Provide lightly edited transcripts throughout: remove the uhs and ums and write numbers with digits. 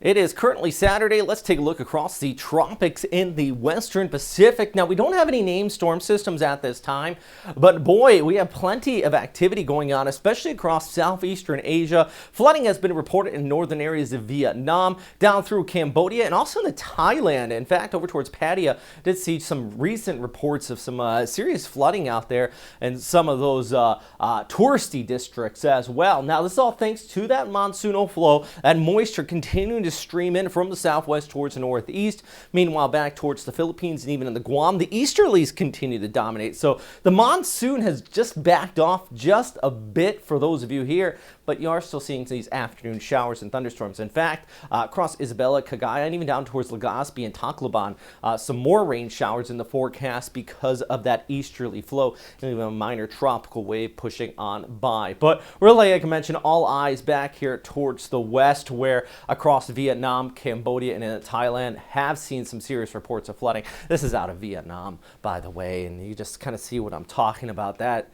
It is currently Saturday. Let's take a look across the tropics in the Western Pacific. Now, we don't have any named storm systems at this time, but boy, we have plenty of activity going on, especially across southeastern Asia. Flooding has been reported in northern areas of Vietnam, down through Cambodia, and also in Thailand. In fact, over towards Pattaya, did see some recent reports of some serious flooding out there and some of those touristy districts as well. Now, this is all thanks to that monsoonal flow and moisture continuing to stream in from the southwest towards the northeast. Meanwhile, back towards the Philippines and even in the Guam, the easterlies continue to dominate. So the monsoon has just backed off just a bit for those of you here, but you are still seeing these afternoon showers and thunderstorms. In fact, across Isabela, Cagayan, and even down towards Legazpi and Tacloban, some more rain showers in the forecast because of that easterly flow and even a minor tropical wave pushing on by. But really, like I mentioned, all eyes back here towards the west, where across Vietnam, Cambodia, and in Thailand have seen some serious reports of flooding. This is out of Vietnam, by the way, and you just kind of see what I'm talking about. That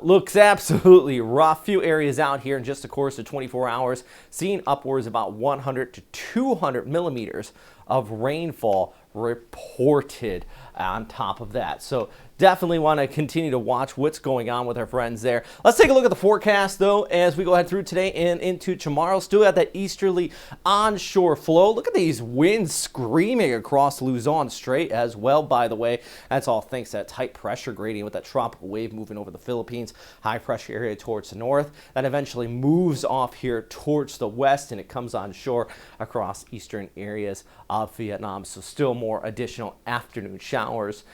looks absolutely rough. Few areas out here in just the course of 24 hours, seeing upwards about 100 to 200 millimeters of rainfall reported on top of that. So definitely want to continue to watch what's going on with our friends there. Let's take a look at the forecast, though, as we go ahead through today and into tomorrow. Still got that easterly onshore flow. Look at these winds screaming across Luzon Strait as well, by the way. That's all thanks to that tight pressure gradient with that tropical wave moving over the Philippines. High pressure area towards the north. That eventually moves off here towards the west, and it comes on shore across eastern areas of Vietnam. So still more additional afternoon showers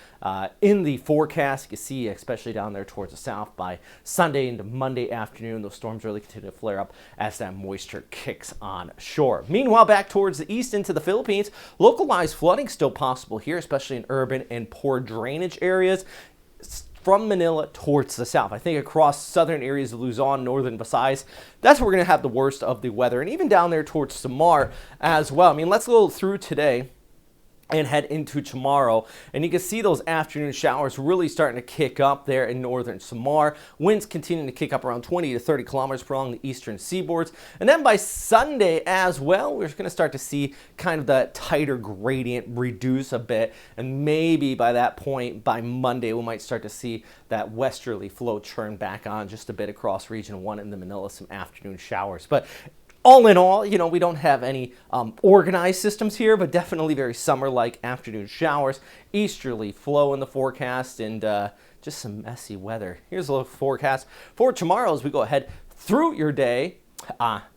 in the forecast. You can see, especially down there towards the south, by Sunday into Monday afternoon, those storms really continue to flare up as that moisture kicks on shore. Meanwhile, back towards the east into the Philippines, localized flooding still possible here, especially in urban and poor drainage areas from Manila towards the south. I think across southern areas of Luzon, northern Visayas, that's where we're going to have the worst of the weather, and even down there towards Samar as well. I mean, let's go through today and head into tomorrow, and you can see those afternoon showers really starting to kick up there in northern Samar. Winds continuing to kick up around 20 to 30 kilometers per hour along the eastern seaboards. And then by Sunday as well, we're going to start to see kind of the tighter gradient reduce a bit, and maybe by that point, by Monday, we might start to see that westerly flow turn back on just a bit across Region 1 in the Manila, some afternoon showers. But all in all, you know, we don't have any organized systems here, but definitely very summer-like afternoon showers, easterly flow in the forecast, and just some messy weather. Here's a look forecast for tomorrow as we go ahead through your day.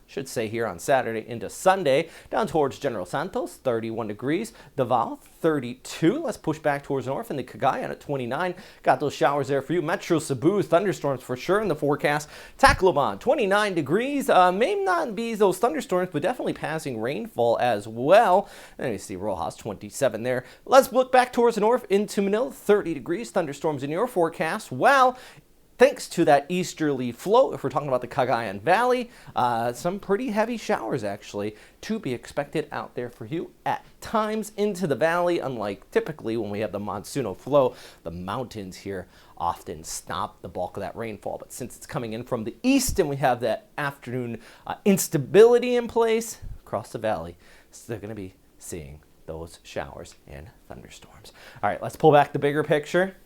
Should say here on Saturday into Sunday, down towards General Santos, 31 degrees, Davao, 32. Let's push back towards north in the Cagayan at 29. Got those showers there for you. Metro Cebu, thunderstorms for sure in the forecast. Tacloban, 29 degrees. May not be those thunderstorms, but definitely passing rainfall as well. And you see Rojas, 27 there. Let's look back towards the north into Manila, 30 degrees. Thunderstorms in your forecast. Well, thanks to that easterly flow, if we're talking about the Cagayan Valley, some pretty heavy showers actually to be expected out there for you at times into the valley. Unlike typically when we have the monsoonal flow, the mountains here often stop the bulk of that rainfall. But since it's coming in from the east and we have that afternoon instability in place across the valley, still going to be seeing those showers and thunderstorms. All right, let's pull back the bigger picture.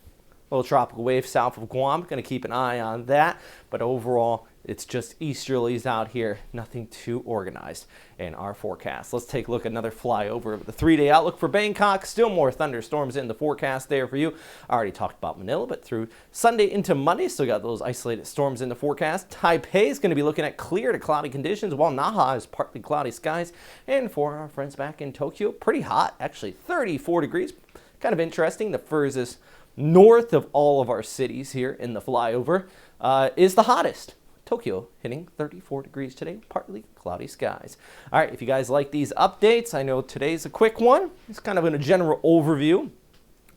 Little tropical wave south of Guam. Going to keep an eye on that. But overall, it's just easterlies out here. Nothing too organized in our forecast. Let's take a look at another flyover of the 3-day outlook for Bangkok. Still more thunderstorms in the forecast there for you. I already talked about Manila, but through Sunday into Monday, still got those isolated storms in the forecast. Taipei is going to be looking at clear to cloudy conditions, while Naha is partly cloudy skies. And for our friends back in Tokyo, pretty hot, actually 34 degrees. Kind of interesting. The furthest north of all of our cities here in the flyover is the hottest. Tokyo hitting 34 degrees today, partly cloudy skies. All right, if you guys like these updates, I know today's a quick one. It's kind of in a general overview.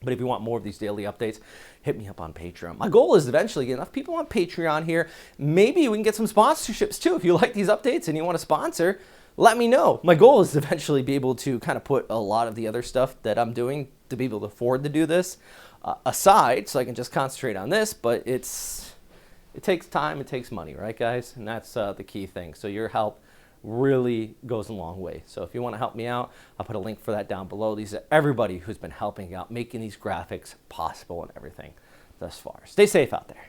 But if you want more of these daily updates, hit me up on Patreon. My goal is eventually get enough people on Patreon here. Maybe we can get some sponsorships too. If you like these updates and you want to sponsor, let me know. My goal is to eventually be able to kind of put a lot of the other stuff that I'm doing to be able to afford to do this aside, so I can just concentrate on this. But it takes time, it takes money, right, guys? And that's the key thing. So your help really goes a long way. So if you want to help me out, I'll put a link for that down below. These are everybody who's been helping out, making these graphics possible and everything thus far. Stay safe out there.